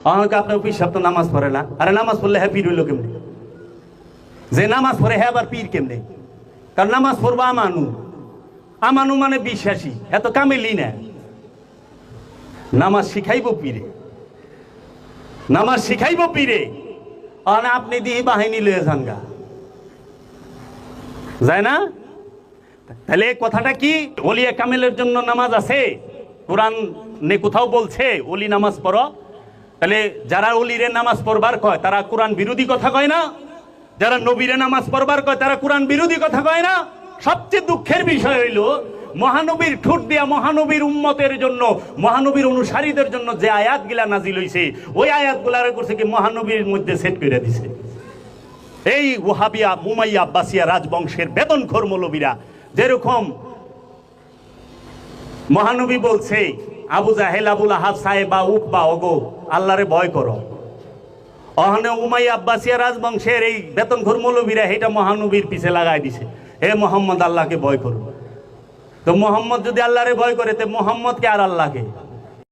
আমাকে আপনার পিসাব তো নামাজ পড়ে না, আরে নামাজ পড়লে হ্যাঁ পীর হইল কেমনে? যে নামাজ পড়ে হ্যাঁ আবার পীর কেমনে? কারণ নামাজ পড়বো আমানু, আমানু মানে বিশ্বাসী, এত কামেলি না। নামাজ শিখাইব পীরে, নামাজ শিখাইব পীরে, আর আপনি দিয়ে বাহিনী লয়ে যান গা, যায় না? তাহলে কথাটা কি? ওলিয়া কামেলের জন্য নামাজ আছে? কোরআন নে কোথাও বলছে ওলি নামাজ পড়ো? তাহলে যারা ওলিরে নামাজ পড়বার কয় তারা কোরআন বিরোধী কথা কয় না? যারা নবীরে নামাজ পড়বার কয় তারা কোরআন বিরোধী কথা কয় না? সবচেয়ে দুঃখের বিষয় হইল মহানবীর ঠোঁট দিয়া মহানবীর উম্মতের জন্য, মহানবীর অনুসারীদের জন্য যে আয়াতগুলা নাজিল হইছে, ওই আয়াতগুলার করছে কি মহানবীর মধ্যে সেট করে দিছে। এই ওহাবিয়া মুমাইয়া আব্বাসিয়া রাজবংশের বেতনখোর মৌলবীরা যেরকম মহানবী বলছে আবু জাহেল আবুল আহাব সাহেবা উকবা ওগো আল্লাহরে ভয় করো, অহনে উমাইয়া আব্বাসিয়া রাজবংশের এই বেতনখোর মৌলবীরা এটা মহানবীর পিছে লাগাই দিছে, হে মোহাম্মদ আল্লাহকে ভয় করো। তো মোহাম্মদ যদি আল্লাহরে ভয় করে তো মোহাম্মদকে আর আল্লাহকে